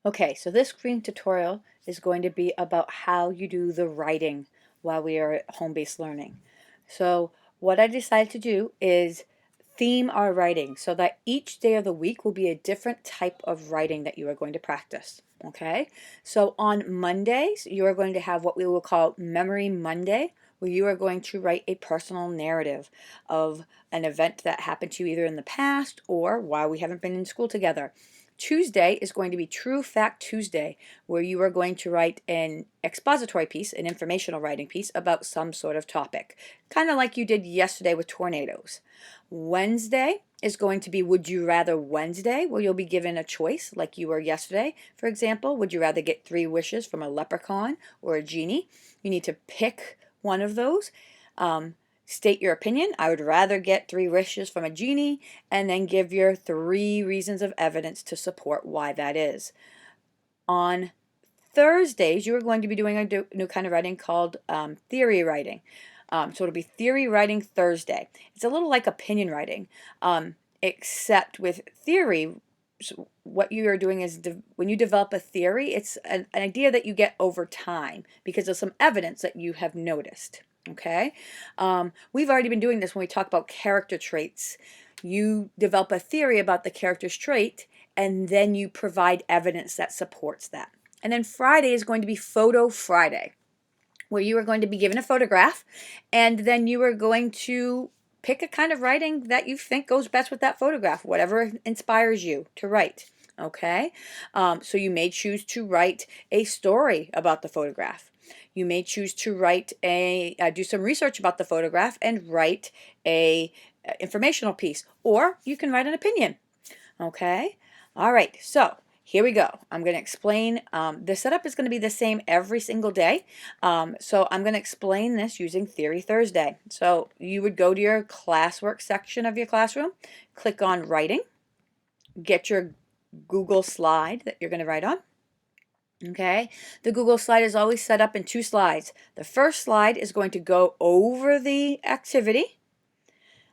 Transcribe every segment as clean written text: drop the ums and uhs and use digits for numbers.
Okay, so this screen tutorial is going to be about how you do the writing while we are at home-based learning. So what I decided to do is theme our writing so that each day of the week will be a different type of writing that you are going to practice. Okay, so on Mondays, you are going to have what we will call Memory Monday, where you are going to write a personal narrative of an event that happened to you either in the past or while we haven't been in school together. Tuesday is going to be True Fact Tuesday, where you are going to write an expository piece, an informational writing piece about some sort of topic, kind of like you did yesterday with tornadoes. Wednesday is going to be Would You Rather Wednesday, where you'll be given a choice, like you were yesterday. For example, would you rather get 3 wishes from a leprechaun or a genie? You need to pick one of those. State your opinion. I would rather get 3 wishes from a genie, and then give your 3 reasons of evidence to support why that is. On Thursdays, you are going to be doing a new kind of writing called theory writing. So it'll be theory writing Thursday. It's a little like opinion writing, except with theory, so what you are doing is when you develop a theory, it's an idea that you get over time because of some evidence that you have noticed. Okay, we've already been doing this when we talk about character traits. You develop a theory about the character's trait, and then you provide evidence that supports that. And then Friday is going to be Photo Friday, where you are going to be given a photograph, and then you are going to pick a kind of writing that you think goes best with that photograph, whatever inspires you to write. Okay, so you may choose to write a story about the photograph. You may choose to write do some research about the photograph and write a informational piece, or you can write an opinion. Okay, all right, so here we go. I'm going to explain. The setup is going to be the same every single day. So I'm going to explain this using Theory Thursday. So you would go to your classwork section of your classroom, click on Writing, get your Google slide that you're going to write on. Okay, the Google slide is always set up in 2 slides. The first slide is going to go over the activity,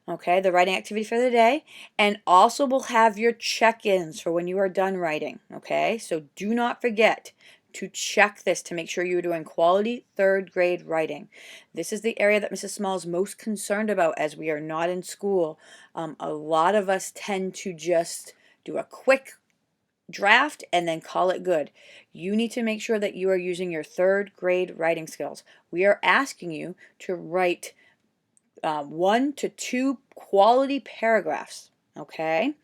okay, the writing activity for the day, and also will have your check-ins for when you are done writing, okay? So do not forget to check this to make sure you're doing quality 3rd grade writing. This is the area that Mrs. Small is most concerned about as we are not in school. A lot of us tend to just do a quick draft and then call it good. You need to make sure that you are using your 3rd grade writing skills. We are asking you to write 1 to 2 quality paragraphs, okay?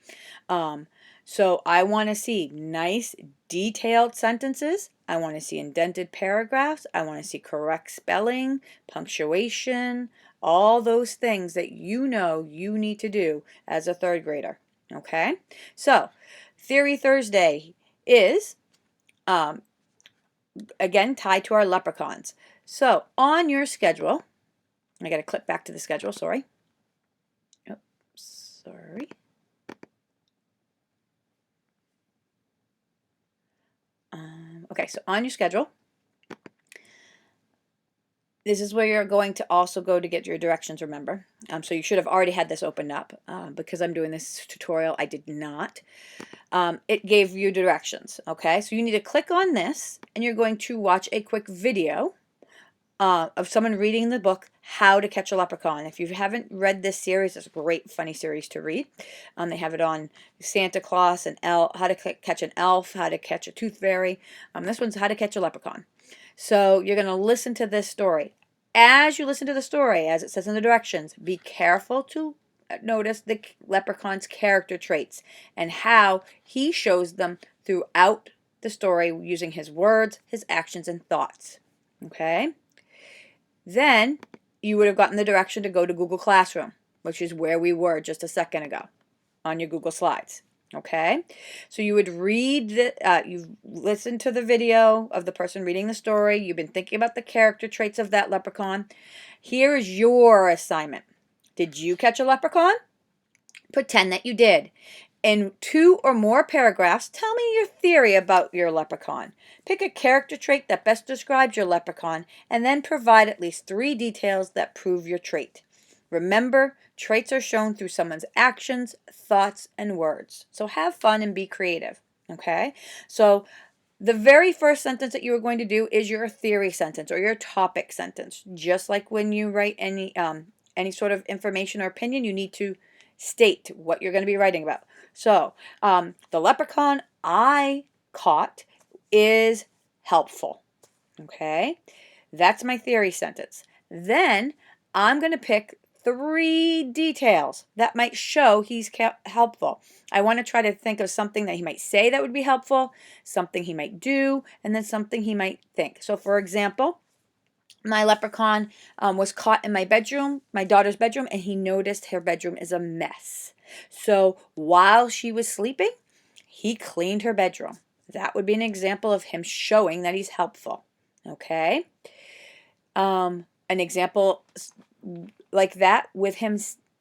So I want to see nice detailed sentences. I want to see indented paragraphs. I want to see correct spelling, punctuation, all those things that you know you need to do as a 3rd grader, okay? So Theory Thursday is, again, tied to our leprechauns. So on your schedule, I got to click back to the schedule, sorry. Oops, sorry. Okay, so on your schedule, this is where you're going to also go to get your directions, remember. So you should have already had this opened up. Because I'm doing this tutorial, I did not. It gave you directions, okay? So you need to click on this, and you're going to watch a quick video of someone reading the book How to Catch a Leprechaun. If you haven't read this series, it's a great funny series to read. They have it on Santa Claus and how to catch an elf, how to catch a tooth fairy. This one's How to Catch a Leprechaun. So you're going to listen to this story. As you listen to the story, as it says in the directions, be careful to notice the leprechaun's character traits and how he shows them throughout the story using his words, his actions, and thoughts. Okay? Then you would have gotten the direction to go to Google Classroom, which is where we were just a second ago on your Google Slides. Okay, so you would read you've listened to the video of the person reading the story. You've been thinking about the character traits of that leprechaun. Here is your assignment. Did you catch a leprechaun? Pretend that you did. In 2 or more paragraphs, tell me your theory about your leprechaun. Pick a character trait that best describes your leprechaun, and then provide at least 3 details that prove your trait. Remember, traits are shown through someone's actions, thoughts, and words. So have fun and be creative. Okay? So The very first sentence that you are going to do is your theory sentence or your topic sentence. Just like when you write any sort of information or opinion, you need to state what you're going to be writing about. So, the leprechaun I caught is helpful. Okay, that's my theory sentence. Then I'm going to pick 3 details that might show he's helpful. I want to try to think of something that he might say that would be helpful, something he might do, and then something he might think. So, for example, my leprechaun was caught in my bedroom, my daughter's bedroom, and he noticed her bedroom is a mess. So, while she was sleeping, he cleaned her bedroom. That would be an example of him showing that he's helpful. Okay? An example like that with him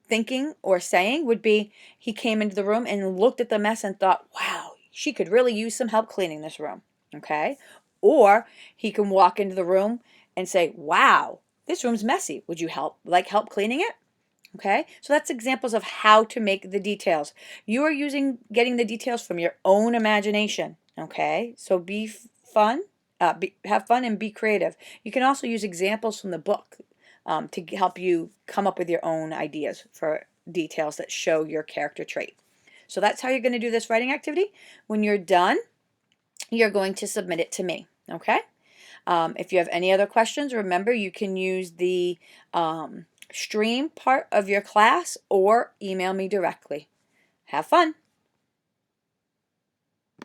thinking or saying would be he came into the room and looked at the mess and thought, wow, she could really use some help cleaning this room. Okay? Or he can walk into the room and say, wow, this room's messy. Would you help cleaning it? Okay? So that's examples of how to make the details. You are getting the details from your own imagination. Okay? So be fun. Have fun and be creative. You can also use examples from the book to help you come up with your own ideas for details that show your character trait. So that's how you're going to do this writing activity. When you're done, you're going to submit it to me. Okay? If you have any other questions, remember you can use the stream part of your class or email me directly. Have fun.